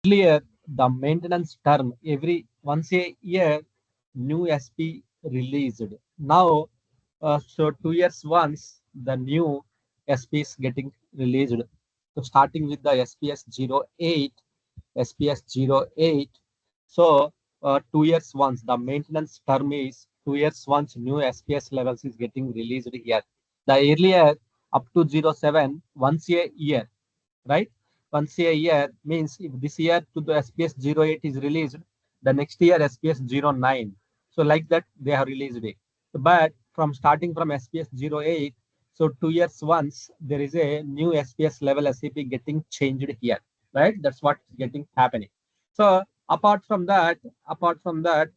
Earlier, the maintenance term every once a year, new SP released. Now, so 2 years once, the new SP is getting released. So starting with the SPS 08, SPS 08. So 2 years once, the maintenance term is 2 years once new SPS levels is getting released here. The earlier up to 07 once a year, right? Once a year means if this year to the SPS 08 is released, the next year SPS 09. So like that they have released it. But from starting from SPS 08, so 2 years once there is a new SPS level SAP getting changed here, right? That's what is getting happening. So apart from that,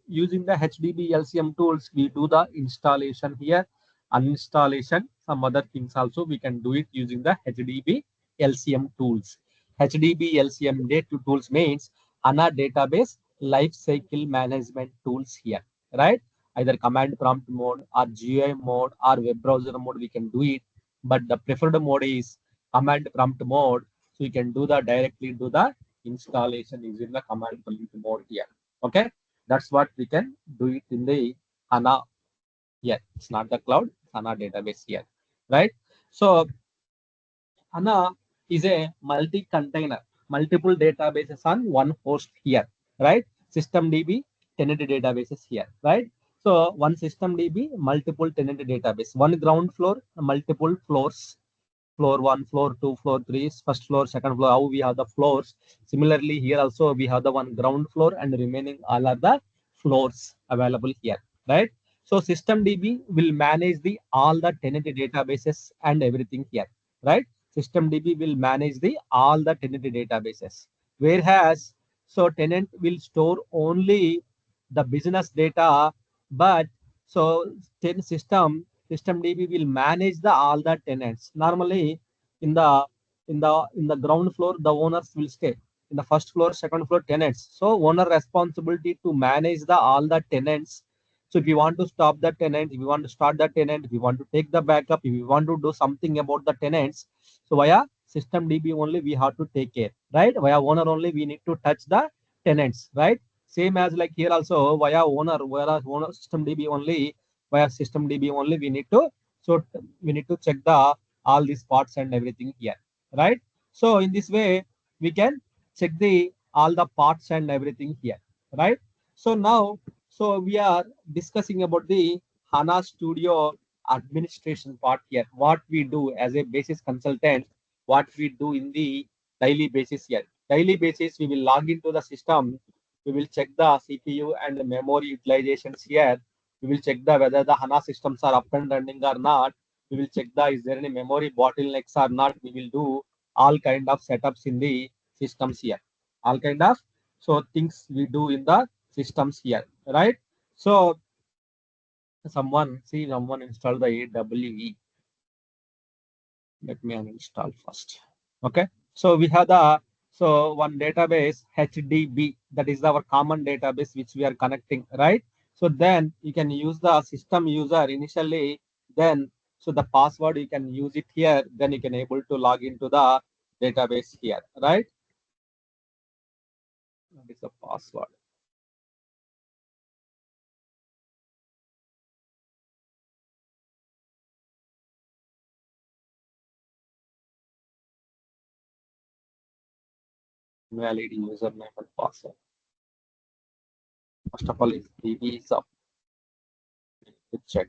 using the HDB LCM tools, we do the installation here, uninstallation, some other things also we can do it using the HDB LCM tools. HDB LCM data tools means HANA database lifecycle management tools here, right? Either command prompt mode or GUI mode or web browser mode, we can do it. But the preferred mode is command prompt mode. So you can do the directly do the installation using the command prompt mode here. Okay, that's what we can do it in the HANA here. It's not the cloud, it's HANA database here, right? So HANA is a multi-container, multiple databases on one host here, right? System DB, tenant databases here, right? So one system DB, multiple tenant database, one ground floor, multiple floors, floor 1, floor 2, floor 3, first floor, second floor, how we have the floors. Similarly, here also we have the one ground floor and remaining all are the floors available here, right? So system DB will manage the all the tenant databases and everything here, right? System DB will manage the all the tenant databases. Whereas, so tenant will store only the business data, but so system DB will manage the all the tenants. Normally, in the in the ground floor, the owners will stay. In the first floor, second floor, tenants. So owner responsibility to manage the all the tenants. So if you want to stop the tenant, if you want to start the tenant, if you want to take the backup, if you want to do something about the tenants, so via system DB only we have to take care, right? Via owner only we need to touch the tenants, right? Same as like here also via owner system DB only, via system DB only we need to, so we need to check the all these parts and everything here, right? So in this way we can check the all the parts and everything here, right? So now, so we are discussing about the HANA Studio administration part here. What we do as a basis consultant, what we do in the daily basis here. Daily basis, we will log into the system. We will check the CPU and the memory utilizations here. We will check the whether the HANA systems are up and running or not. We will check the is there any memory bottlenecks or not. We will do all kind of setups in the systems here. All kind of so things we do in the systems here, right? So someone install the AWE. Let me uninstall first. Okay. So we have the so one database HDB, that is our common database which we are connecting, right? So then you can use the system user initially, then so the password you can use it here, then you can able to log into the database here, right? That is the password. Valid username and password. First of all, is DB is up. Check.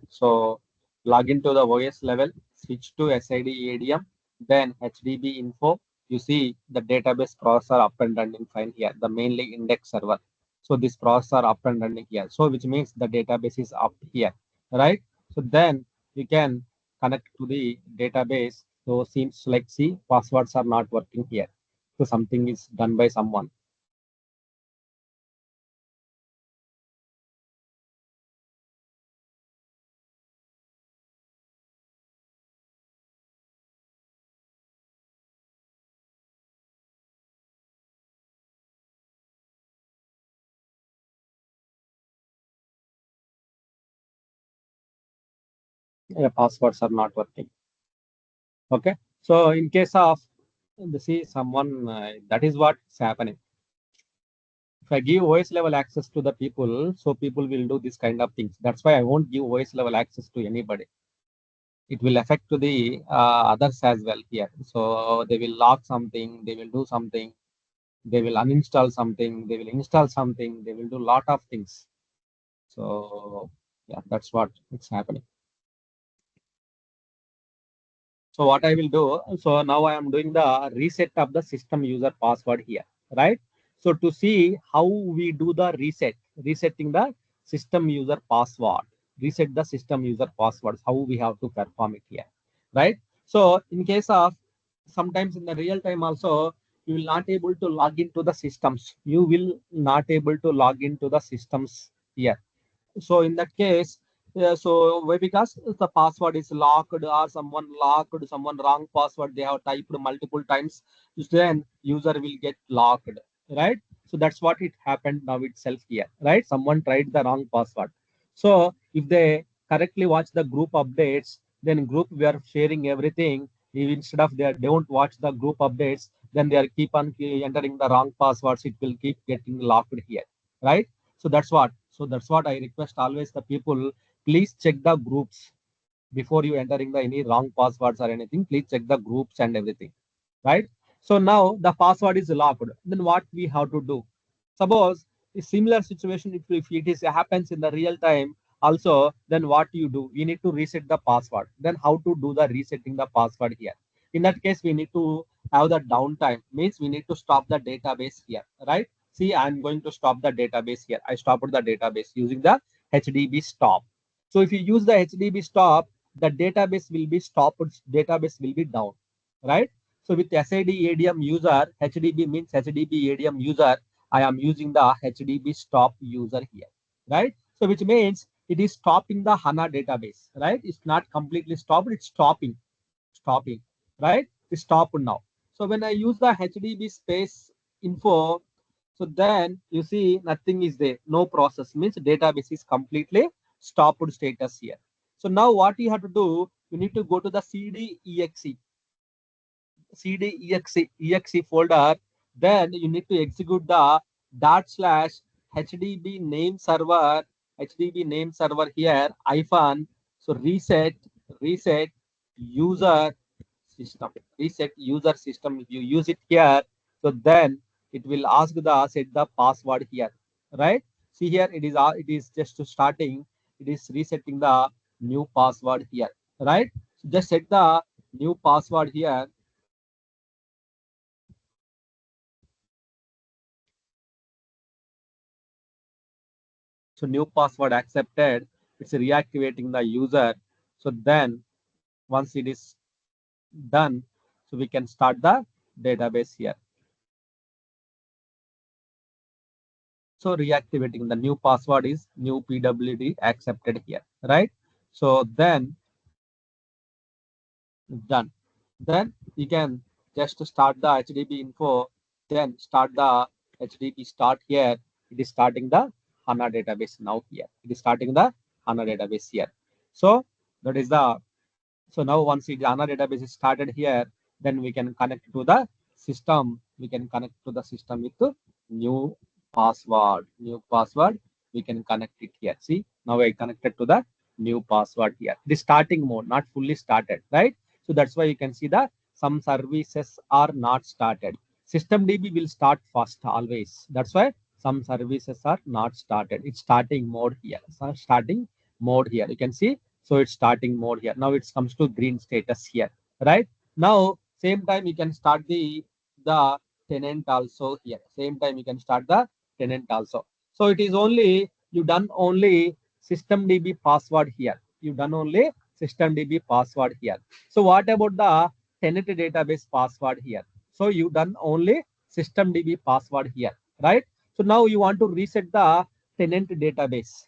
So log into the OS level, switch to SID ADM, then HDB info. You see the database processor up and running fine here, the mainly index server. So this processor up and running here. So which means the database is up here, right? So then you can connect to the database. So seems like see passwords are not working here. So something is done by someone. Yeah, passwords are not working. Okay. So in case of And see someone, that is what's happening. If I give OS level access to the people, so people will do this kind of things. That's why I won't give OS level access to anybody. It will affect to the others as well here. So they will lock something, they will do something, they will uninstall something, they will install something, they will do lot of things. So yeah, that's what it's happening. So what I will do, so now I am doing the reset of the system user password here, right? So to see how we do the resetting the system user password, reset the system user passwords, how we have to perform it here, right? So in case of sometimes in the real time also, you will not able to log into the systems. You will not able to log into the systems here. So in that case, so why? Because the password is locked or someone locked, someone wrong password they have typed multiple times, then user will get locked, right? So that's what it happened now itself here, right? Someone tried the wrong password. So if they correctly watch the group updates, then group we are sharing everything. If instead of they don't watch the group updates, then they are keep on entering the wrong passwords. It will keep getting locked here, right? So that's what I request always the people, please check the groups before you entering the any wrong passwords or anything. Please check the groups and everything, right? So now the password is locked. Then what we have to do? Suppose a similar situation, if it is happens in the real time also, then what you do? We need to reset the password. Then how to do the resetting the password here? In that case, we need to have the downtime. Means we need to stop the database here, right? See, I'm going to stop the database here. I stopped the database using the HDB stop. So if you use the HDB stop, the database will be stopped, database will be down, right? So with SID ADM user, HDB means HDB ADM user, I am using the HDB stop user here, right? So which means it is stopping the HANA database, right? It's not completely stopped, it's stopping, right? It's stopped now. So when I use the HDB space info, so then you see nothing is there, no process means database is completely stopped status here. So now what you have to do, you need to go to the cd exe folder. Then you need to execute the /HDB name server, HDB name server here, hyphen, so reset user system, reset user system. If you use it here, so then it will ask the set the password here, right? See here, it is just starting, it is resetting the new password here, right? So just set the new password here. So new password accepted, it's reactivating the user. So then once it is done, so we can start the database here. So reactivating the new password is new PWD accepted here, right? So then done. Then you can just start the HDB info, then start the HDB start here. It is starting the HANA database now here. It is starting the HANA database here. So that is the, so now once the HANA database is started here, then we can connect to the system. We can connect to the system with the new password. New password. We can connect it here. See, now I connected to the new password here. The starting mode, not fully started, right? So that's why you can see that some services are not started. System DB will start first always. That's why some services are not started. It's starting mode here. So starting mode here. You can see, so it's starting mode here. Now it comes to green status here, right? Now same time you can start the tenant also here. Same time you can start the tenant also. So it is only you done only system DB password here. You done only system DB password here. So what about the tenant database password here? So you done only system DB password here, right? So now you want to reset the tenant database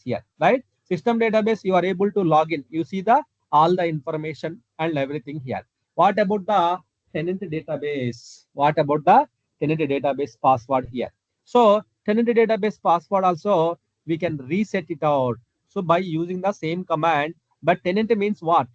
here, right? System database, you are able to log in. You see the all the information and everything here. What about the tenant database? What about the tenant database password here? So tenant database password also we can reset it out. So by using the same command, but tenant means what?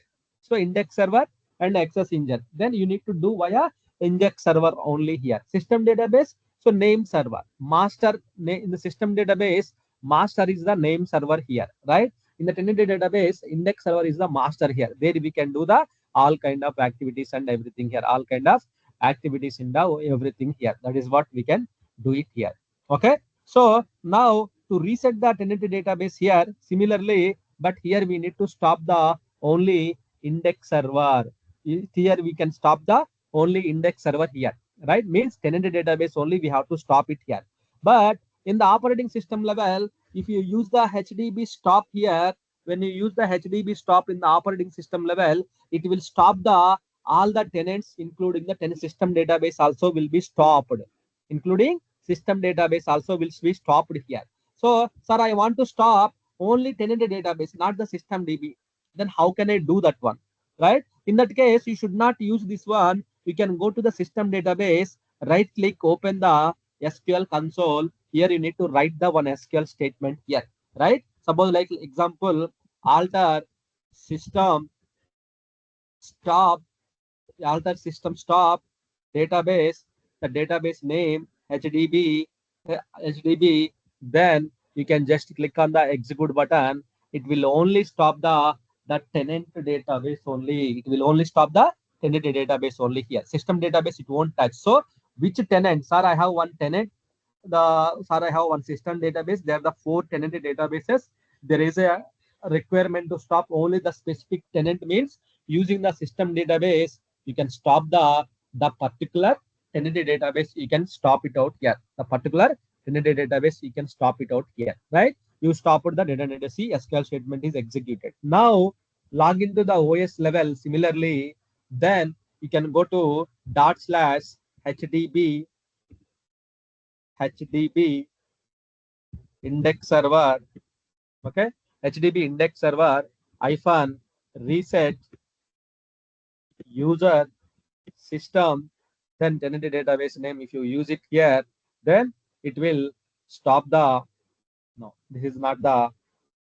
So index server and access engine. Then you need to do via inject server only here. System database, so name server. Master in the system database, master is the name server here, right? In the tenant database, index server is the master here. There we can do the all kind of activities and everything here. All kind of activities in the everything here. That is what we can do it here. Okay. So now to reset the tenant database here, similarly, but here we need to stop the only index server. Here we can stop the only index server here, right? Means tenant database only we have to stop it here. But in the operating system level, if you use the HDB stop here, when you use the HDB stop in the operating system level, it will stop the all the tenants, including the tenant system database also will be stopped, including system database also will be stopped here. So, sir, I want to stop only tenant database, not the system DB. Then how can I do that one, right? In that case, you should not use this one. You can go to the system database, right click, open the SQL console. Here you need to write the one SQL statement here, right? Suppose like example, alter system stop, alter system stop database, the database name HDB, then you can just click on the execute button. It will only stop the tenant database only. It will only stop the tenant database only here. System database it won't touch. So which tenant? Sir, I have one tenant. Sir, I have one system database. There are the 4 tenant databases. There is a requirement to stop only the specific tenant, means using the system database you can stop the particular tenant database. You can stop it out here. The particular tenant database you can stop it out here, right? You stop it, the dependency SQL statement is executed. Now log into the OS level. Similarly, then you can go to /HDB index server. Okay, HDB index server hyphen reset user system, then tenant database name. If you use it here, then it will stop the, no, this is not the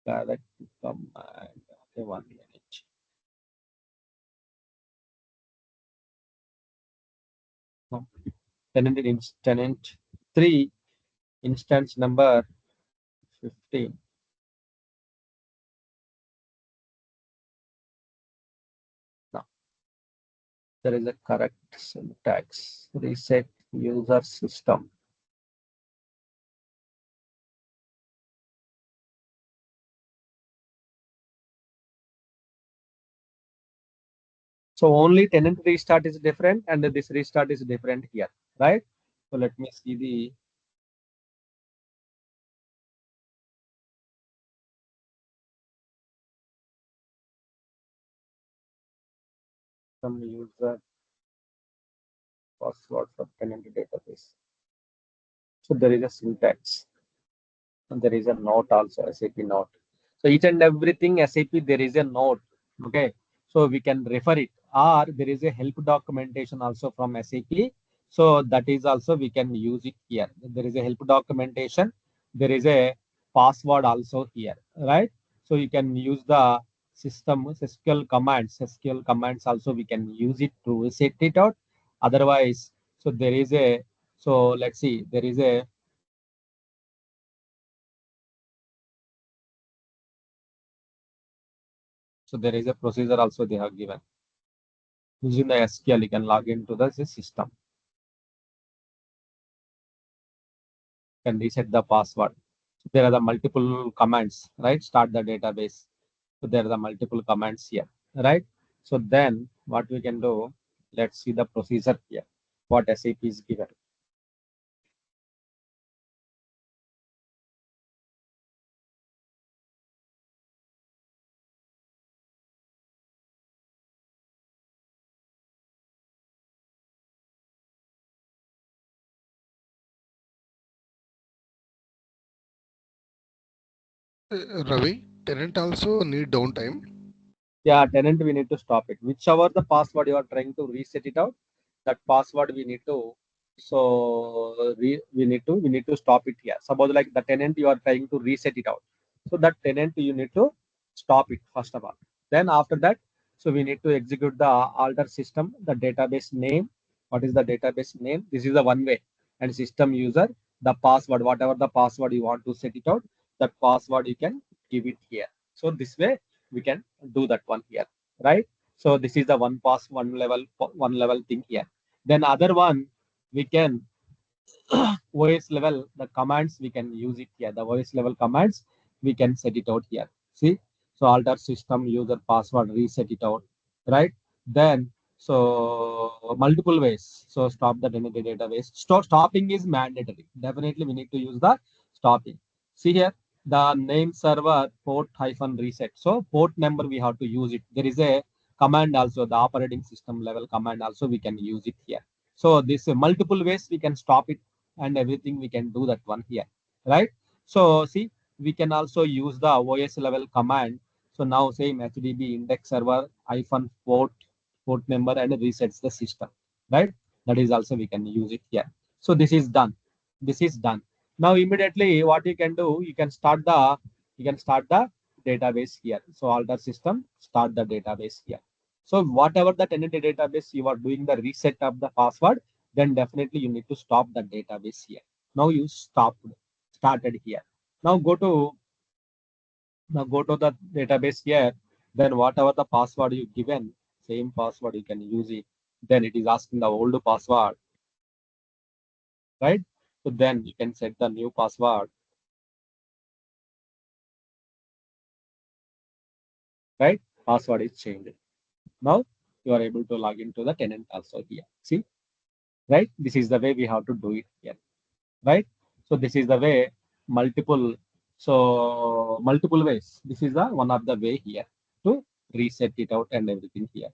correct command. Okay, 1 minute. No. Tenant 3 instance number 15. No, there is a correct syntax. Reset user system. So only tenant restart is different and this restart is different here, right? So let me see the some user password for tenant database. So there is a syntax and there is a note also, SAP note. So each and everything SAP there is a note. Okay, so we can refer it, or there is a help documentation also from SAP. So that is also we can use it here. There is a help documentation. There is a password also here, right? So you can use the system SQL commands also we can use it to set it out. Otherwise, so there is a, so let's see, there is a, so there is a procedure also they have given. Using the SQL, you can log into the system. You can reset the password. So there are the multiple commands, right? Start the database. So there are the multiple commands here, right? So then what we can do, let's see the procedure here. What SAP is given. Ravi, tenant also need downtime. Yeah, tenant we need to stop it. Whichever the password you are trying to reset it out, that password we need to, so we need to stop it here. Suppose like the tenant you are trying to reset it out. So that tenant you need to stop it first of all. Then after that So we need to execute the alter system, the database name. What is the database name? This is the one way. And system user, the password, whatever the password you want to set it out, that password you can give it here. So this way we can do that one here, right? So this is the one level thing here. Then other one, we can OS level, the commands we can use it here. The OS level commands we can set it out here. See, so alter system user password, reset it out, right? Then multiple ways. So stop the Tenant database. Stopping is mandatory. Definitely we need to use the stopping. See here, the name server port hyphen reset. So port number we have to use it. There is a command also, the operating system level command also we can use it here. So this multiple ways we can stop it and everything we can do that one here, right? So see, we can also use the OS level command. So now same HDB index server hyphen port number and resets the system, right? That is also we can use it here. So this is done. This is done. Now immediately what you can do, you can start the database here. So alter system, start the database here. So whatever the tenant database you are doing the reset of the password, then definitely you need to stop the database here. Now you started here. Now go to the database here. Then whatever the password you given, same password you can use it. Then it is asking the old password, right? So then you can set the new password, right? Password is changed. Now you are able to log into the tenant also here. See, right? This is the way we have to do it here, right? So this is the way multiple ways. This is the one of the way here to reset it out and everything here.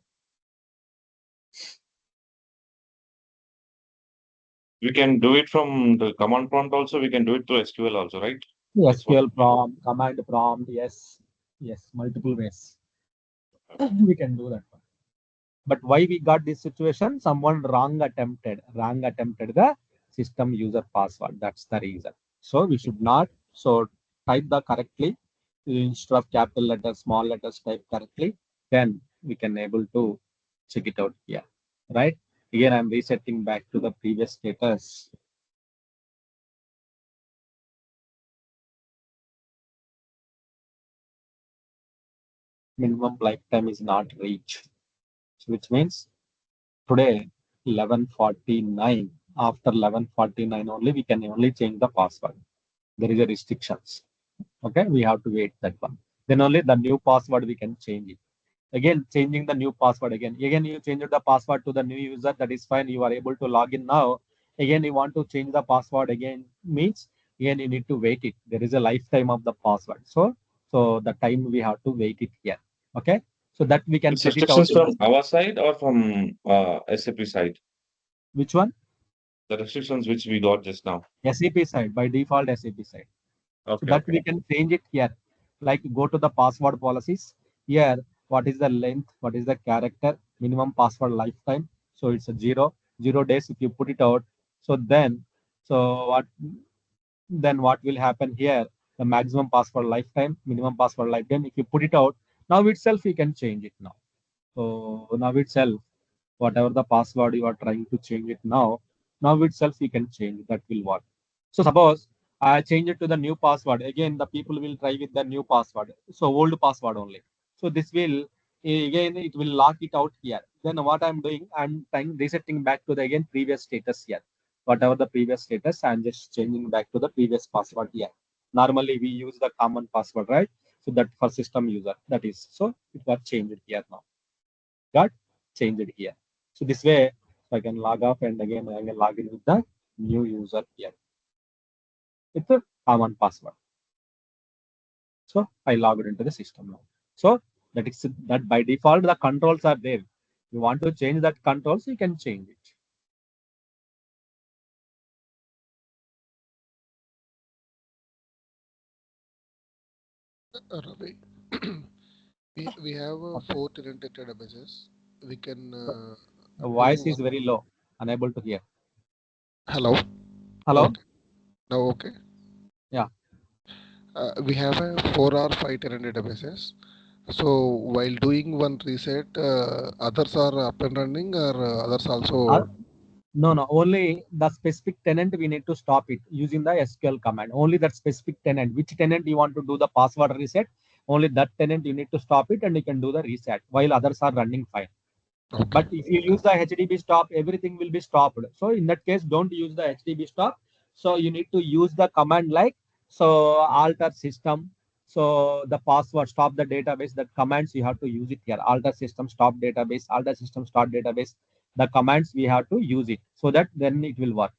We can do it from the command prompt also. We can do it through SQL also, right? That's what. SQL prompt, command prompt, yes, yes, multiple ways we can do that one. But why we got this situation? Someone wrong attempted the system user password. That's the reason. So we should not. So type the correctly instead of capital letters, small letters. Type correctly. Then we can able to check it out here, right? Again, I'm resetting back to the previous status. Minimum lifetime is not reached, which means today 11:49. After 11:49 only we can only change the password. There is a restrictions. Okay, we have to wait that one. Then only the new password we can change it. Again, changing the new password again you change the password to the new user, that is fine, you are able to log in now. Again you want to change the password again, means again you need to wait it. There is a lifetime of the password. So the time we have to wait it here. Okay, so that we can It's set it out restrictions in from this. our side or from SAP side? Which one? The restrictions which we got just now. SAP side, by default SAP side. So Okay, that okay. we can change it here. Like go to the password policies. Here, what is the length? What is the character? Minimum password lifetime. So it's a 0 days if you put it out. So so what will happen here? The maximum password lifetime, minimum password lifetime. If you put it out, now itself you can change it now. So now itself, whatever the password you are trying to change it now itself you can change, that will work. So suppose I change it to the new password, again the people will try with the new password, so old password only. So this will, again it will lock it out here. Then what I'm doing, I'm trying resetting back to the again previous status here. Whatever the previous status, I'm just changing back to the previous password here. Normally we use the common password, right? So that for system user, that is, so it was changed here now, got changed here. So this way, I can log off and again I can log in with the new user here. It's a common password. So I logged into the system now. So that is that by default the controls are there. You want to change that controls, you can change it. Ravi, we have Okay. 4 tenant databases. We can The do voice is one. very low, unable to hear. Hello. Hello? Okay. Now okay. Yeah. We have a 4 or 5 tenant databases. So while doing one reset, others are up and running, or others also. No, only the specific tenant we need to stop it using the SQL command. Only that specific tenant, which tenant you want to do the password reset, only that tenant you need to stop it and you can do the reset while others are running fine. Okay. But if you use the HDB stop, everything will be stopped. So in that case, don't use the HDB stop. So you need to use the command like, so alter system. So the password, stop the database, that commands you have to use it here. Alter system, stop database, alter system, start database. The commands we have to use it so that then it will work.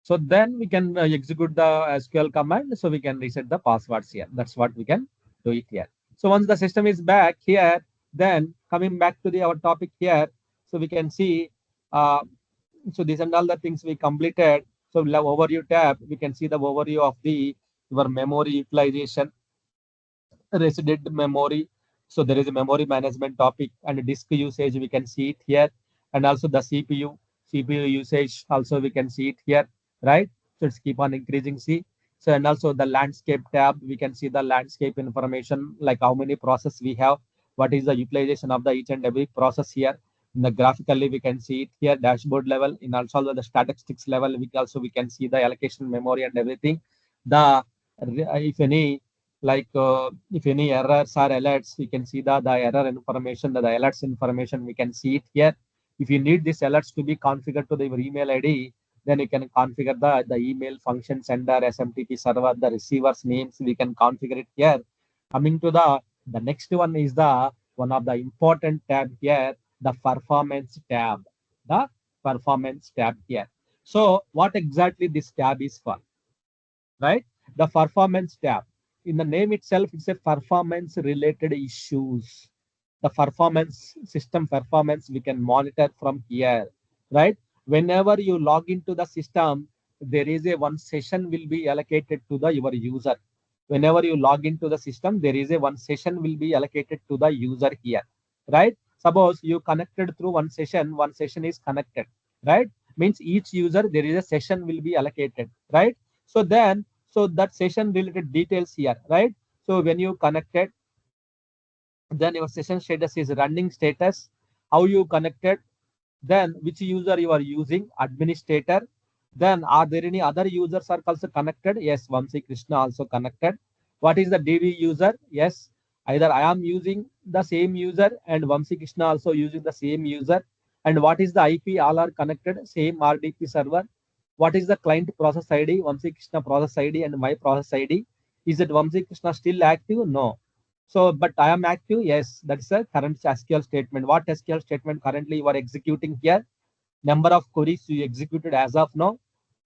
So then we can execute the SQL command. So we can reset the passwords here. That's what we can do it here. So once the system is back here, then coming back to our topic here, so we can see, so these and all the things we completed. So we'll have overview tab. We can see the overview of the your memory utilization, resident memory. So there is a memory management topic and disk usage. We can see it here, and also the CPU usage. Also we can see it here, right? So it's keep on increasing. See. So and also the landscape tab. We can see the landscape information, like how many process we have, what is the utilization of the each and every process here. In the graphically we can see it here, dashboard level. In also the statistics level, we can see the allocation memory and everything. The if any if any errors or alerts, we can see the error information, the alerts information, we can see it here. If you need this alerts to be configured to the email ID, then you can configure the email function sender, SMTP server, the receivers names, we can configure it here. Coming to the next one is the one of the important tab here, the performance tab. The performance tab here. So what exactly this tab is for? Right? The performance tab. In the name itself, it's a performance related issues. The performance, system performance, we can monitor from here, right? Whenever you log into the system, there is a one session will be allocated to the your user. Whenever you log into the system, there is a one session will be allocated to the user here, right? Suppose you connected through one session is connected, right? Means each user, there is a session will be allocated, right? So then, so that session related details here, right? So when you connected, then your session status is running status, how you connected, then which user you are using, administrator, then are there any other users are also connected? Yes, Vamsi Krishna also connected. What is the DB user? Yes, either I am using the same user and Vamsi Krishna also using the same user. And what is the IP? All are connected, same RDP server. What is the client process ID? Vamsi Krishna process ID and my process ID. Is it Vamsi Krishna still active? No. So, but I am active. Yes, that's a current SQL statement. What SQL statement currently you are executing here? Number of queries you executed as of now,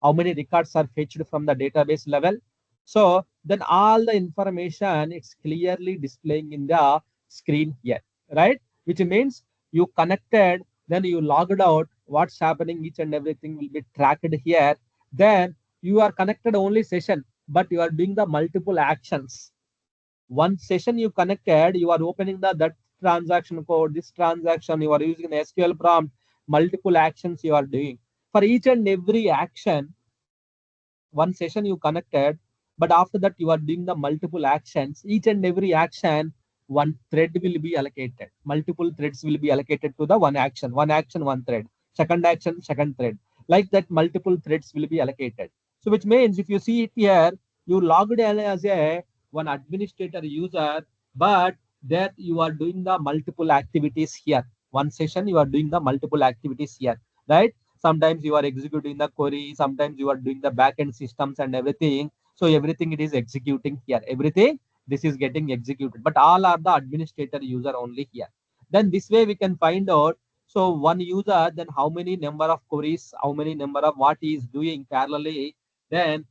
how many records are fetched from the database level. So then all the information it's clearly displaying in the screen here, right? Which means you connected, then you logged out, what's happening, each and everything will be tracked here. Then you are connected only session, but you are doing the multiple actions. One session you connected, you are opening that transaction code, this transaction, you are using the SQL prompt, multiple actions you are doing. For each and every action, one session you connected, but after that you are doing the multiple actions. Each and every action, one thread will be allocated. Multiple threads will be allocated to the one action, one thread. Second action, second thread. Like that, multiple threads will be allocated. So which means if you see it here, you logged in as a one administrator user, but that you are doing the multiple activities here. One session you are doing the multiple activities here, right? Sometimes you are executing the query, sometimes you are doing the backend systems and everything. So everything it is executing here, everything this is getting executed, but all are the administrator user only here. Then this way we can find out, so one user, then how many number of queries, how many number of what he is doing parallelly, then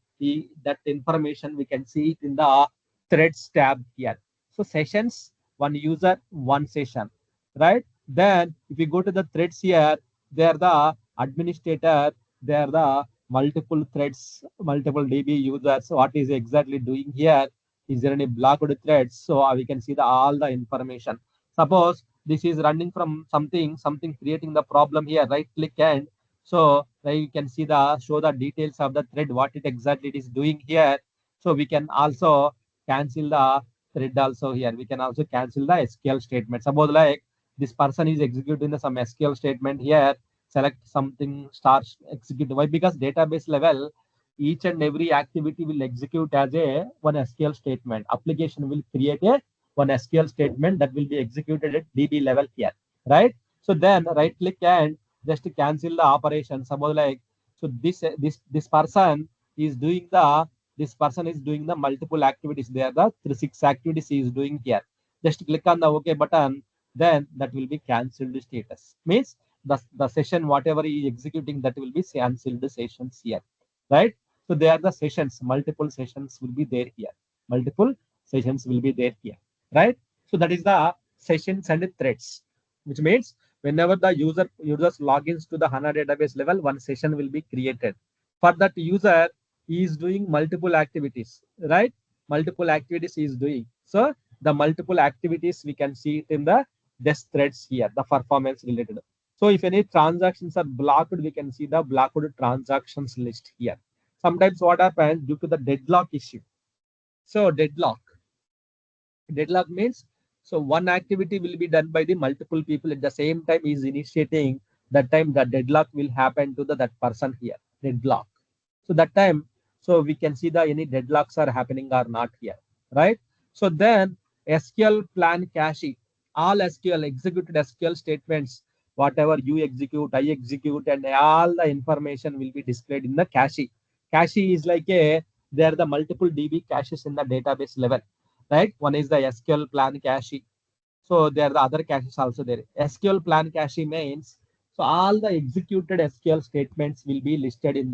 that information we can see it in the threads tab here. So sessions, one user, one session, right? Then if you go to the threads here, they are the administrator, they are the multiple threads, multiple DB users. What is exactly doing here? Is there any blocked threads? So we can see all the information. Suppose this is running from something creating the problem here, right click and so you can see show the details of the thread, what it exactly it is doing here. So we can also cancel the thread also here. We can also cancel the SQL statement. Suppose like this person is executing the some SQL statement here. Select something starts execute. Why? Because database level, each and every activity will execute as a one SQL statement. Application will create a one SQL statement that will be executed at DB level here, right? So then right click and just cancel the operation. Suppose like so this person is doing the multiple activities. There are the 6 activities he is doing here. Just click on the OK button, then that will be cancelled status. Means the session whatever he is executing that will be cancelled sessions here, right? So there are the sessions, multiple sessions will be there here. Multiple sessions will be there here, right? So that is the sessions and threads, which means whenever the users logins to the HANA database level, one session will be created. For that user, he is doing multiple activities, right? Multiple activities he is doing. So the multiple activities we can see it in the desk threads here, the performance related. So if any transactions are blocked, we can see the blocked transactions list here. Sometimes what happens due to the deadlock issue. So deadlock means so one activity will be done by the multiple people at the same time is initiating. That time the deadlock will happen to the that person here. Deadlock. So that time, so we can see the any deadlocks are happening or not here, right? So then SQL plan cache, all SQL executed SQL statements, whatever you execute, I execute, and all the information will be displayed in the cache. Cache is like a there are the multiple DB caches in the database level, right? One is the SQL plan cache. So there are the other caches also there. SQL plan cache means so all the executed SQL statements will be listed in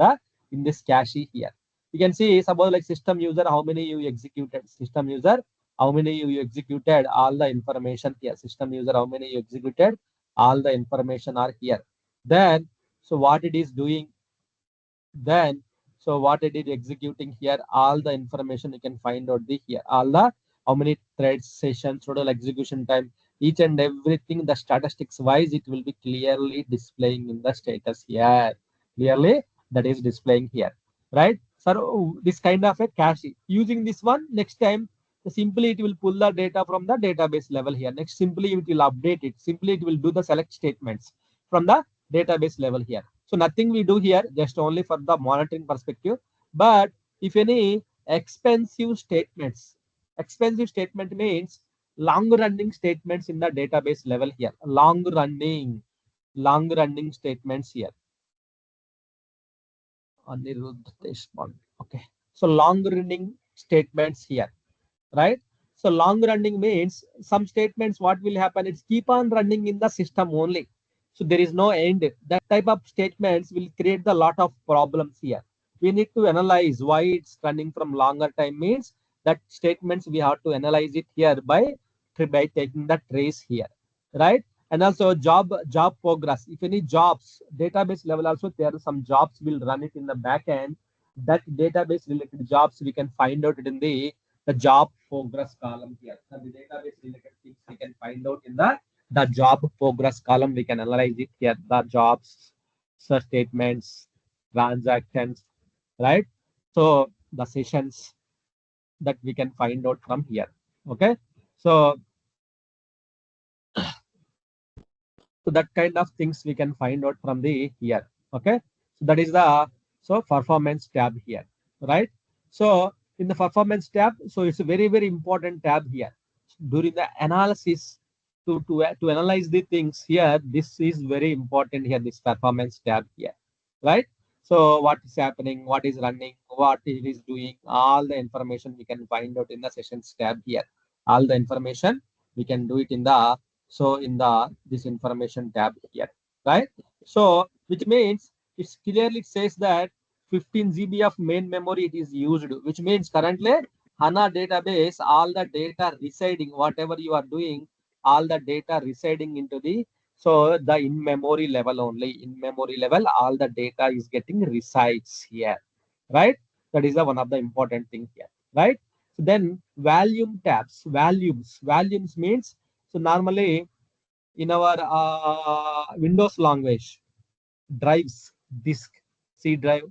this cache here. You can see suppose like system user how many you executed, system user how many you executed, all the information here. System user how many you executed, all the information are here. Then so what it is doing, then so what it is executing here, all the information you can find out the here, all the how many threads, sessions, total execution time, each and everything, the statistics wise it will be clearly displaying in the status here. Clearly that is displaying here, right? So this kind of a cache using this one, next time simply it will pull the data from the database level here. Next simply it will update it, simply it will do the select statements from the database level here. So nothing we do here, just only for the monitoring perspective. But if any expensive statement means long running statements in the database level here. Long running statements here. Okay. So long running statements here, right? So long running means some statements what will happen, it's keep on running in the system only. So there is no end. That type of statements will create a lot of problems here. We need to analyze why it's running from longer time means that statements we have to analyze it here by taking the trace here, right? And also job progress. If any jobs, database level also there are some jobs will run it in the back end. That database related jobs we can find out it in the job progress column here. So the database related things we can find out in the job progress column. We can analyze it here. The jobs, search statements, transactions, right? So the sessions that we can find out from here. Okay. So that kind of things we can find out from the here. Okay. So that is the performance tab here, right? So in the performance tab, so it's a very, very important tab here. During the analysis to analyze the things here, this is very important here, this performance tab here, right? So what is happening, what is running, what it is doing, all the information we can find out in the sessions tab here. All the information we can do it in the this information tab here, right? So which means it's clearly says that 15 GB of main memory it is used, which means currently HANA database, all the data residing, whatever you are doing, all the data residing into the the in-memory level only. In-memory level, all the data is getting resides here, right? That is the one of the important thing here, right? So then volume tabs, volumes means so normally in our Windows language, drives, disk, C drive,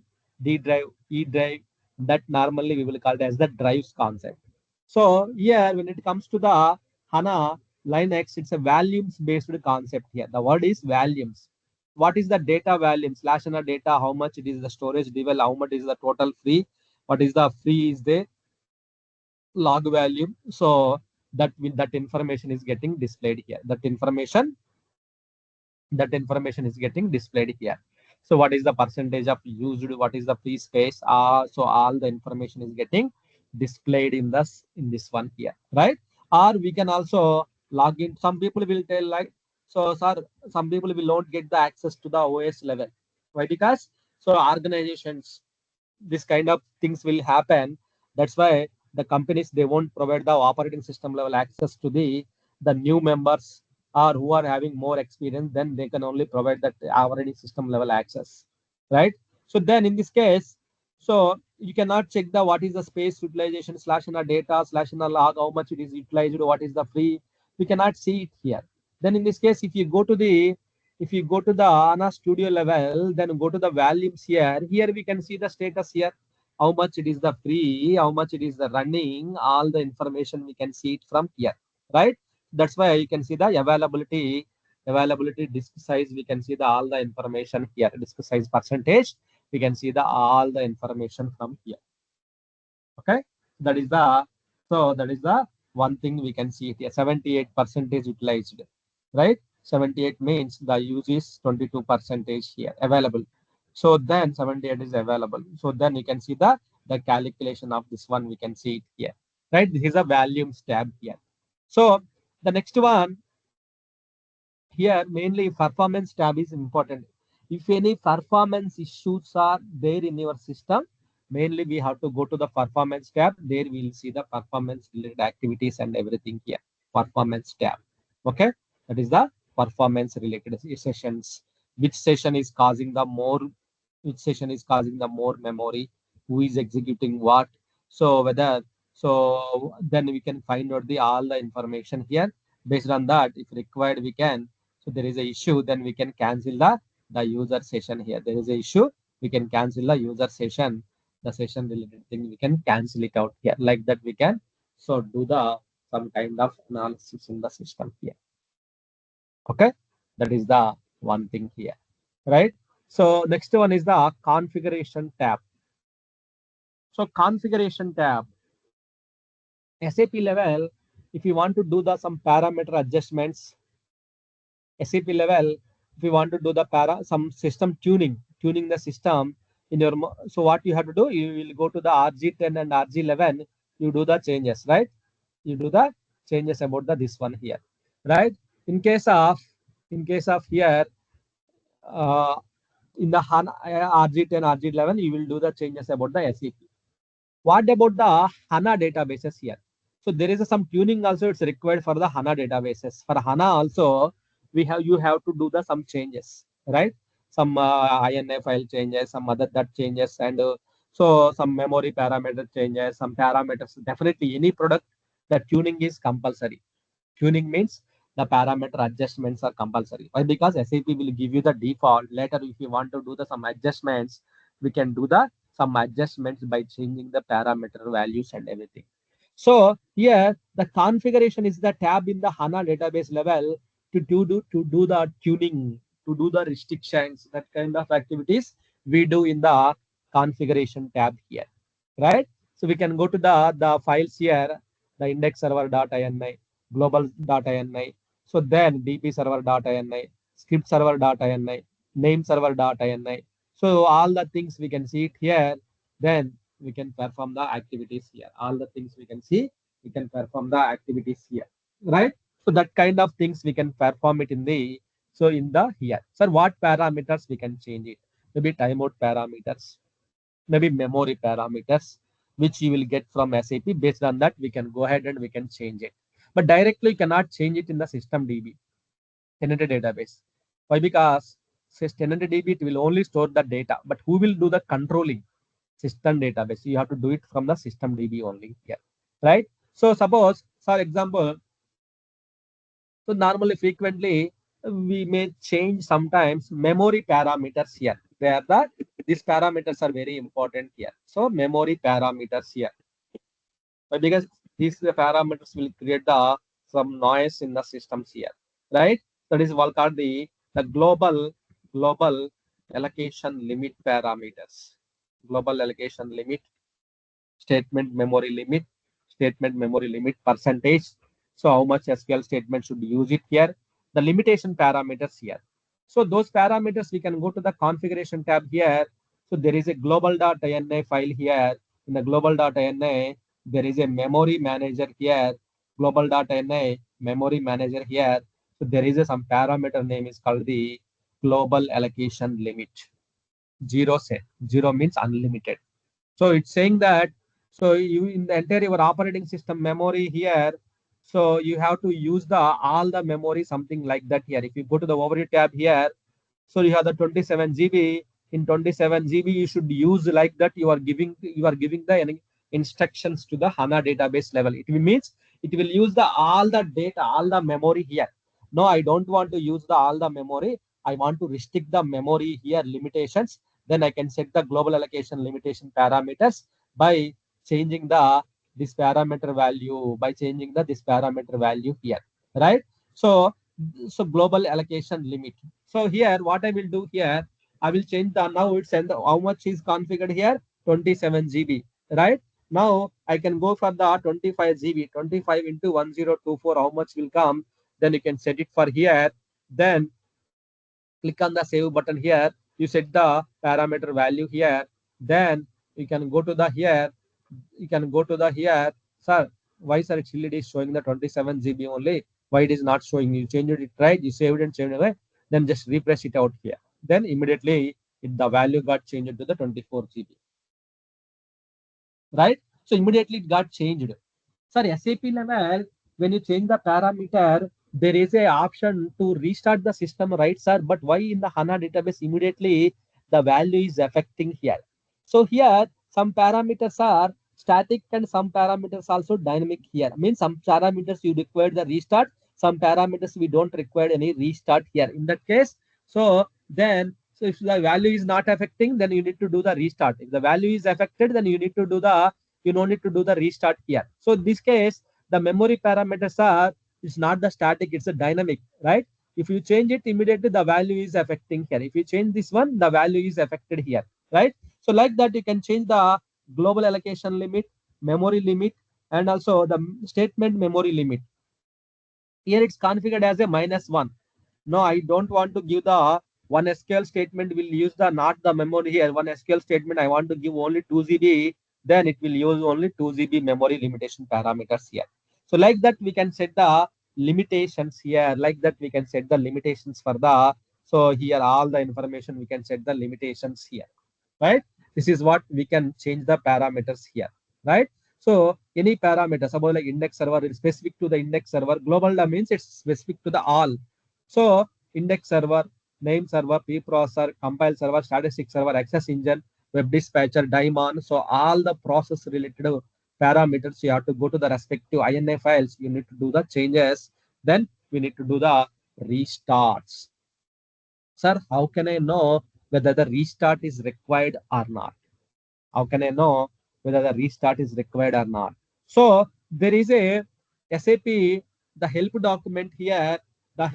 D drive, E drive, That normally we will call it as the drives concept. So here, when it comes to the HANA Linux, it's a volumes based concept here. The word is volumes. What is the data volume? Slash HANA data, how much it is the storage level, how much is the total free, what is the free is the log value. So that information is getting displayed here. That information is getting displayed here. So what is the percentage of used, what is the free space, so all the information is getting displayed in this one here, right? Or we can also log in. Some people will tell like, so sir, some people will not get the access to the OS level. Why? Because so organizations, this kind of things will happen. That's why the companies, they won't provide the operating system level access to the new members, or who are having more experience. Then they can only provide that operating system level access, right? So then in this case, so you cannot check the what is the space utilization slash in a data slash in a log, how much it is utilized, what is the free. You cannot see it here. Then in this case, if you go to the HANA Studio level, then go to the volumes here. Here we can see the status here, how much it is the free, how much it is the running, all the information we can see it from here, right? That's why you can see the availability disk size. We can see the all the information here, disk size percentage. We can see the all the information from here. Okay, that is the one thing we can see it here. 78% utilized, right? 78 means the use is 22% here available. So then 78 is available. So then you can see the calculation of this one. We can see it here, right? This is a volumes tab here. So the next one here, mainly performance tab is important. If any performance issues are there in your system, mainly we have to go to the performance tab. There we will see the performance related activities and everything here. Performance tab. Okay, that is the performance related sessions. Which session is causing the more? Which session is causing the more memory? Who is executing what? So whether so then we can find out the all the information here. Based on that, if required, we can. So there is a issue, then we can cancel the user session here. There is a issue, we can cancel the user session. The session related thing, we can cancel it out here. Like that we can so do the some kind of analysis in the system here. Okay, that is the one thing here, right? So next one is the configuration tab. So configuration tab, SAP level, if you want to do the some parameter adjustments, SAP level, if you want to do the some system tuning the system in your, so what you have to do, you will go to the RG10 and RG11, you do the changes, right? You do the changes about this one here, right? In case of here, uh, in the HANA RG10, RG11, you will do the changes about the SAP. What about the HANA databases here? So there is some tuning also, it's required for the HANA databases. For HANA also, you have to do the some changes, right? Some INA file changes, some other that changes, and so some memory parameter changes, some parameters. Definitely any product, the tuning is compulsory. Tuning means the parameter adjustments are compulsory. Why? Because SAP will give you the default. Later, if you want to do the some adjustments, we can do the some adjustments by changing the parameter values and everything. So here the configuration is the tab in the HANA database level to do the tuning, to do the restrictions, that kind of activities we do in the configuration tab here, right? So we can go to the files here, the index server.ini, global.ini. So then dp server.ini, script server.ini, name server.ini. So all the things we can see it here. Then we can perform the activities here. All the things we can see, we can perform the activities here, right? So that kind of things we can perform it in the here. So what parameters we can change it? Maybe timeout parameters, maybe memory parameters, which you will get from SAP. Based on that, we can go ahead and we can change it. But directly you cannot change it in the system DB, tenant database. Why? Because tenant DB, it will only store the data, but who will do the controlling? System database. You have to do it from the system DB only here, right? So suppose, for example, so normally frequently we may change sometimes memory parameters here. They are the these parameters are very important here. So memory parameters here. But because these parameters will create some noise in the systems here, right? That is what called the global allocation limit parameters. Global allocation limit, statement memory limit percentage. So how much SQL statement should use it here? The limitation parameters here. So those parameters we can go to the configuration tab here. So there is a global.ini file here. In the global.ini, there is a memory manager here. Global.ini memory manager here. So there is some parameter name is called the global allocation limit. Zero set. Zero means unlimited. So it's saying that, so you in the entire your operating system memory here, so you have to use the all the memory, something like that here. If you go to the overview tab here, so you have the 27 GB. In 27 GB, you should use like that. You are giving the instructions to the HANA database level. It means it will use the all the data, all the memory here. No, I don't want to use the all the memory. I want to restrict the memory here limitations. Then I can set the global allocation limitation parameters by changing the this parameter value, by changing the this parameter value here, right? So global allocation limit. So here what I will do here, I will change the, now it's and how much is configured here, 27 GB, right? Now I can go for the 25 GB, 25 into 1024, how much will come? Then you can set it for here. Then click on the save button here. You set the parameter value here. Then you can go to the here. You can go to the here. Sir, why sir it's LED is showing the 27 GB only? Why it is not showing? You changed it, right? You saved and changed it, right? Then just refresh it out here. Then immediately the value got changed to the 24 GB. Right? So immediately it got changed. Sir, SAP level, when you change the parameter, there is a option to restart the system, right, sir? But why in the HANA database immediately the value is affecting here? So here some parameters are static and some parameters also dynamic here. Means some parameters you require the restart, some parameters we don't require any restart here. In that case, so then so if the value is not affecting, then you need to do the restart. If the value is affected, then you need to do the, you don't need to do the restart here. So in this case, the memory parameters are, it's not the static, it's a dynamic, right? If you change it immediately, the value is affecting here. If you change this one, the value is affected here, right? So like that, you can change the global allocation limit, memory limit, and also the statement memory limit. Here it's configured as a -1. No, I don't want to give the one SQL statement will use the not the memory here. One SQL statement I want to give only 2 GB, then it will use only 2 GB memory limitation parameters here. So like that we can set the limitations here. Like that we can set the limitations for the, so here all the information we can set the limitations here, right? This is what we can change the parameters here, right? So any parameter, suppose like index server is specific to the index server. Global means it's specific to the all. So index server, name server, preprocessor, compile server, statistic server, access engine, web dispatcher, daemon. So all the process related parameters, you have to go to the respective INA files. You need to do the changes. Then we need to do the restarts. Sir, how can I know whether the restart is required or not? How can I know whether the restart is required or not? So there is a SAP, the help document here, the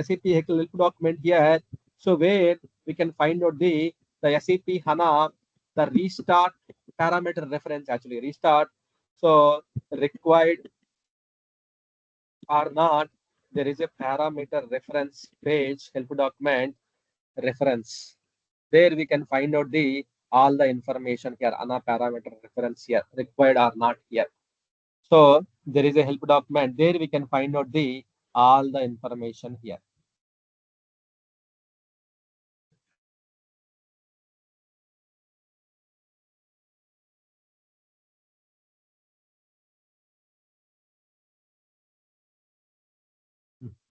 SAP help document here. So where we can find out the SAP HANA, the restart parameter reference, actually restart. So required or not, there is a parameter reference page, help document reference. There we can find out the all the information here, HANA parameter reference here, required or not here. So there is a help document. There we can find out the all the information here.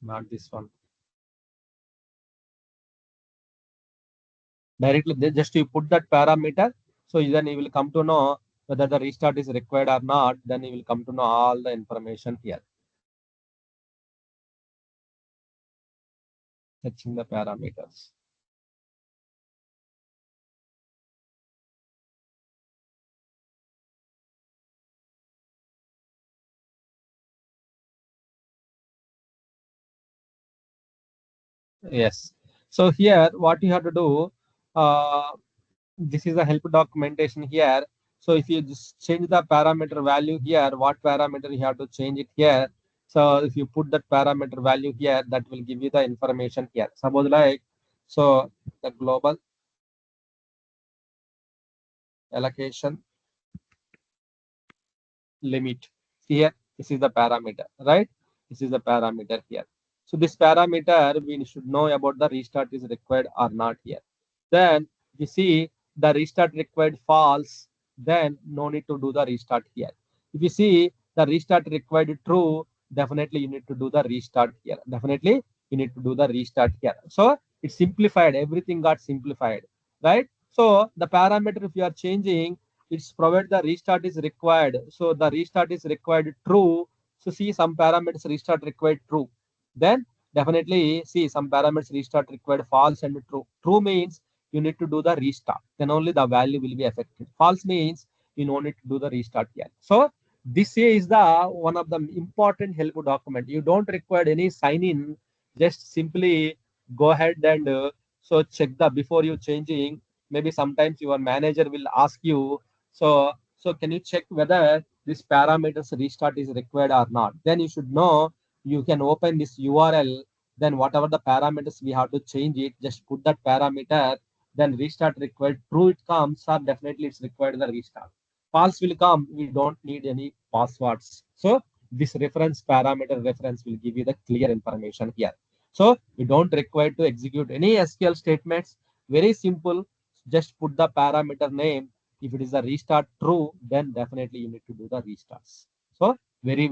Not this one. Directly, just you put that parameter. So then you will come to know whether the restart is required or not. Then you will come to know all the information here. Searching the parameters. Yes. So here, what you have to do, uh, this is a help documentation here. So if you just change the parameter value here, what parameter you have to change it here. So if you put that parameter value here, that will give you the information here. Suppose like, so the global allocation limit here, this is the parameter, right? This is the parameter here. So this parameter we should know about the restart is required or not here. Then you see the restart required false, then no need to do the restart here. If you see the restart required true, definitely you need to do the restart here. Definitely you need to do the restart here. So it's simplified, everything got simplified, right? So the parameter if you are changing, it's provided the restart is required. So the restart is required true. So see some parameters restart required true. Then definitely see some parameters restart required false and true. True means you need to do the restart. Then only the value will be affected. False means you don't need to do the restart yet. So this is the one of the important help document. You don't require any sign in. Just simply go ahead and so check the before you changing. Maybe sometimes your manager will ask you, so can you check whether this parameters restart is required or not? Then you should know you can open this URL. Then whatever the parameters we have to change it, just put that parameter. Then restart required. True it comes, or definitely it's required the restart. False will come. We don't need any passwords. So this reference parameter reference will give you the clear information here. So you don't require to execute any SQL statements. Very simple. Just put the parameter name. If it is a restart true, then definitely you need to do the restarts. So very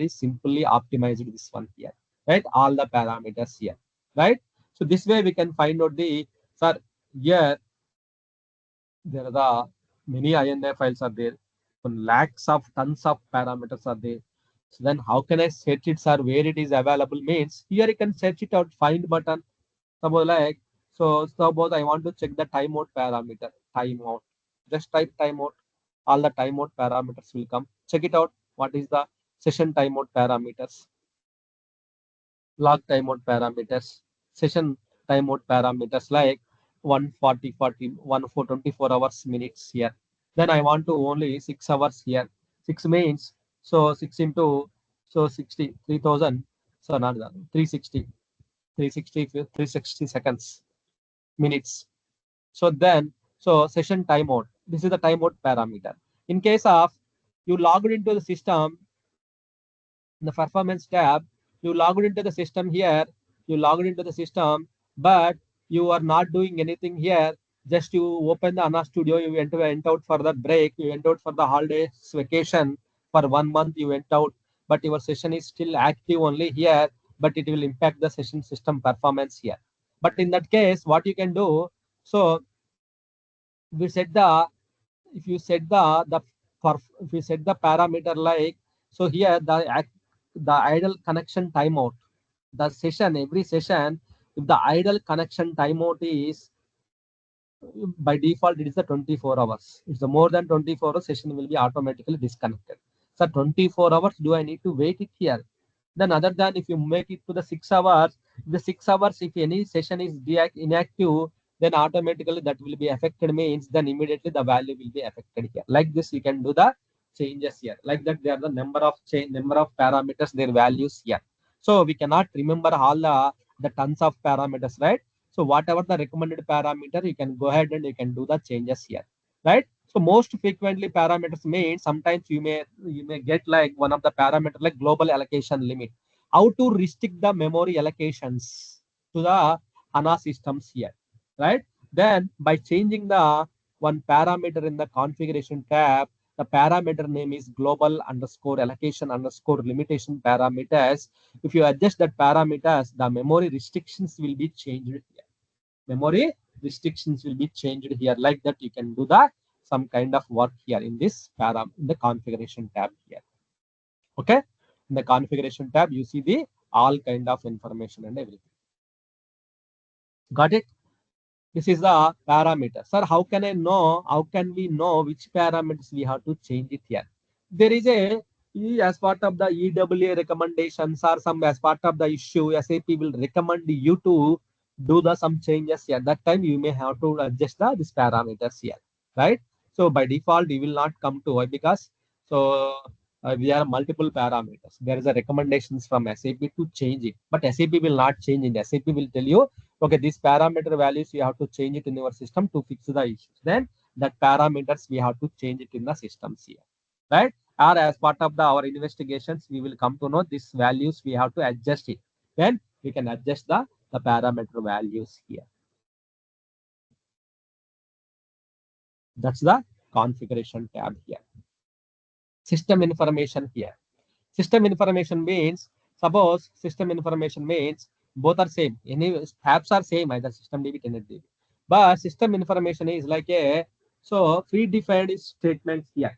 simply optimized this one here, right? All the parameters here, right? So this way we can find out the, sir, here there are the many INI files are there. Lakhs of tons of parameters are there. So then how can I search it, sir? Where it is available means here you can search it out, find button. Suppose like, so suppose I want to check the timeout parameter, timeout. Just type timeout. All the timeout parameters will come. Check it out. What is the session timeout parameters? Log timeout parameters, session timeout parameters like 140, 40, 1 for 24 hours minutes here. Then I want to only 6 hours here. 6 means, so 6 into, so 60, 3000, so not that, 360, 360, 360 seconds, minutes. So then, so session timeout, this is the timeout parameter. In case of you logged into the system, in the performance tab, you logged into the system here, you logged into the system, but you are not doing anything here. Just you open the HANA Studio, you went out for the break, you went out for the holidays vacation for 1 month, you went out, but your session is still active only here, but it will impact the session system performance here. But in that case, what you can do, so we set the, if you set the for if you set the parameter like, so here the idle connection timeout, the session, every session, if the idle connection timeout is by default it is the 24 hours. It's the more than 24 hours, session will be automatically disconnected. So 24 hours, do I need to wait it here? Then other than if you make it to the 6 hours, the 6 hours, if any session is inactive, then automatically that will be affected means then immediately the value will be affected here. Like this, you can do the changes here. Like that, they are the number of parameters, their values here. So we cannot remember all the tons of parameters, right? So whatever the recommended parameter, you can go ahead and you can do the changes here, right? So most frequently parameters mean sometimes you may get like one of the parameter like global allocation limit. How to restrict the memory allocations to the HANA systems here, right? Then by changing the one parameter in the configuration tab, the parameter name is global underscore allocation underscore limitation parameters. If you adjust that parameters, the memory restrictions will be changed here. Memory restrictions will be changed here. Like that, you can do the some kind of work here in this in the configuration tab here. Okay, in the configuration tab, you see the all kind of information and everything. Got it? This is the parameter. Sir, how can I know? How can we know which parameters we have to change it here? There is a, as part of the EWA recommendations or some as part of the issue, SAP will recommend you to do some changes here. That time you may have to adjust this parameters here, right? So by default, you will not come to why, because so we are multiple parameters. There is a recommendations from SAP to change it, but SAP will not change it. SAP will tell you, okay, these parameter values you have to change it in your system to fix the issues. Then that parameters we have to change it in the systems here, right? Or as part of our investigations, we will come to know these values we have to adjust it. Then we can adjust the parameter values here. That's the configuration tab here. System information here. System information means, suppose system information means both are same. Any apps are same, either system DB, tenant DB. But system information is like a so predefined statements here,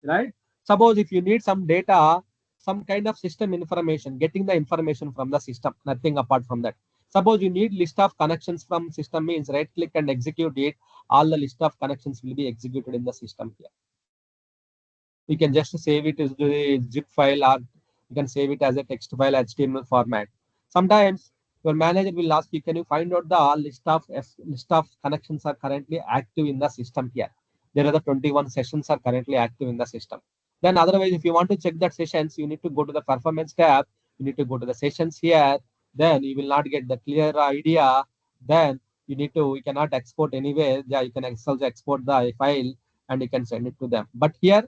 right? Suppose if you need some data, some kind of system information, getting the information from the system, nothing apart from that. Suppose you need list of connections from system means right click and execute it. All the list of connections will be executed in the system here. You can just save it as the zip file, or you can save it as a text file, HTML format. Sometimes your manager will ask you, can you find out the list of connections are currently active in the system here. There are the 21 sessions are currently active in the system. Then otherwise, if you want to check that sessions, you need to go to the performance tab. You need to go to the sessions here. Then you will not get the clear idea. Then you cannot export anywhere. Yeah, you can also export the file and you can send it to them. But here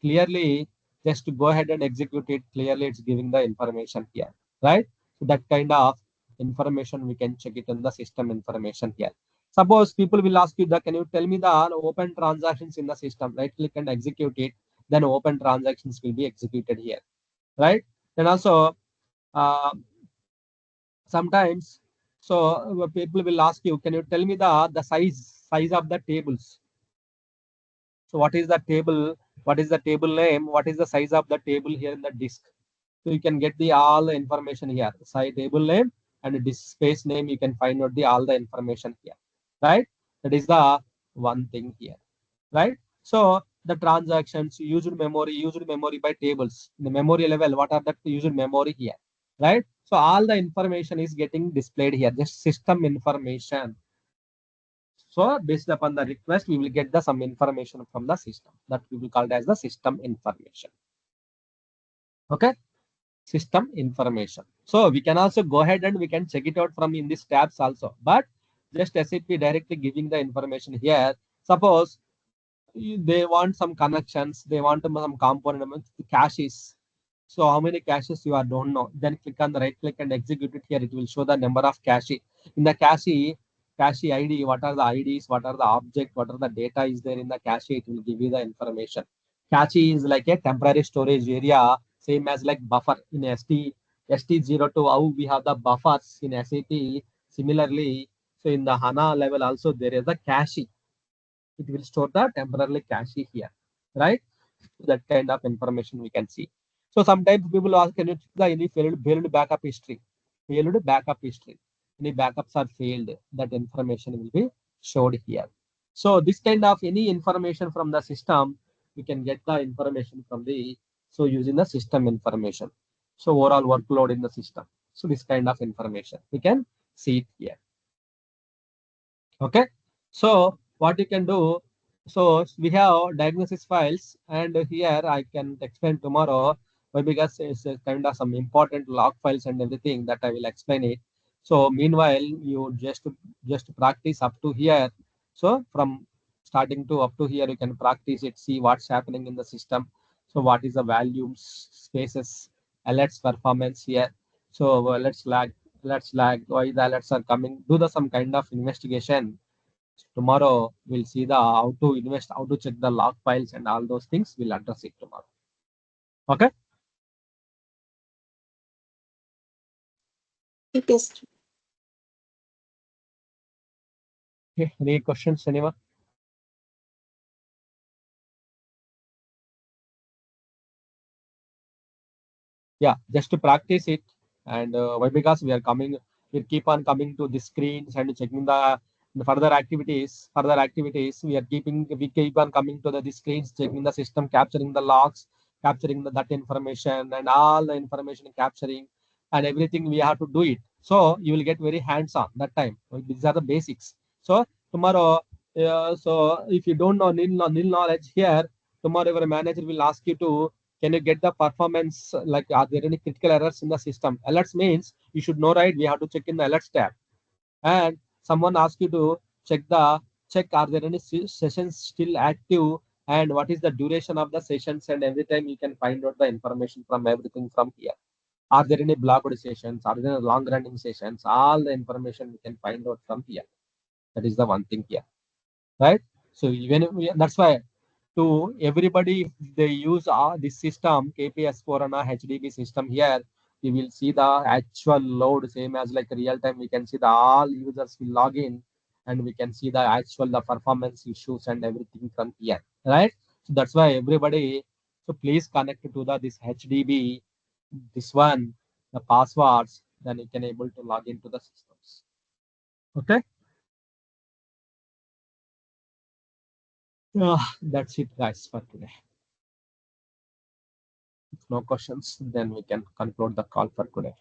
clearly just to go ahead and execute it, clearly it's giving the information here, right? So that kind of information we can check it in the system information here. Suppose people will ask you that, can you tell me the open transactions in the system? Right click and execute it, then open transactions will be executed here, right? Then also sometimes people will ask you, can you tell me the size of the tables? So what is the table? What is the table name? What is the size of the table here in the disk? So you can get the all the information here. Site table name and disk space name. You can find out the all the information here, right? That is the one thing here, right? So the transactions, used memory by tables. In the memory level, what are the used memory here, right? So all the information is getting displayed here. Just system information. So based upon the request, we will get some information from the system that we will call it as the system information. Okay, system information. So we can also go ahead and we can check it out from in these tabs also. But just SAP directly giving the information here. Suppose they want some connections, they want some component caches. So how many caches you are don't know. Then click on the right click and execute it here. It will show the number of cache. In the cache ID, what are the IDs, what are the object, what are the data is there in the cache, it will give you the information. Cache is like a temporary storage area, same as like buffer in ST02, how we have the buffers in SAP. Similarly, so in the HANA level also there is a cache. It will store the temporarily cache here, right? That kind of information we can see. So sometimes people ask, can you check the any failed backup history? Failed backup history. Any backups are failed, that information will be showed here. So this kind of any information from the system, we can get the information from the, so using the system information. So overall workload in the system. So this kind of information, we can see it here. Okay. So what you can do, so we have diagnosis files, and here I can explain tomorrow, but because it's a kind of some important log files and everything that I will explain it. So meanwhile, you just practice up to here. So from starting to up to here, you can practice it, see what's happening in the system. So what is the volumes, spaces, alerts performance here. So let's lag, why the alerts are coming. Do some kind of investigation. Tomorrow we'll see the how to check the log files and all those things. We'll address it tomorrow. Okay. Yes. Okay. Any questions, anyone? Yeah, just to practice it. And why? Because we keep on coming to the screens and checking the further activities. We keep on coming to the screens, checking the system, capturing the logs, capturing that information and all the information capturing and everything we have to do it. So you will get very hands-on that time. These are the basics. So tomorrow, so if you don't know nil knowledge here, tomorrow your manager will ask you to, can you get the performance, like are there any critical errors in the system? Alerts means you should know, right? We have to check in the alerts tab. And someone asks you to check are there any sessions still active, and what is the duration of the sessions, and every time you can find out the information from everything from here. Are there any blocked sessions? Are there long running sessions? All the information we can find out from here. That is the one thing here, right? So even if that's why to everybody, if they use this system KPS4 and a HDB system here, you will see the actual load same as like real time. We can see the all users will log in, and we can see the actual the performance issues and everything from here, right? So that's why everybody, so please connect to the this HDB, this one, the passwords, then you can able to log into the systems. Okay. That's it guys for today. If no questions, then we can conclude the call for today.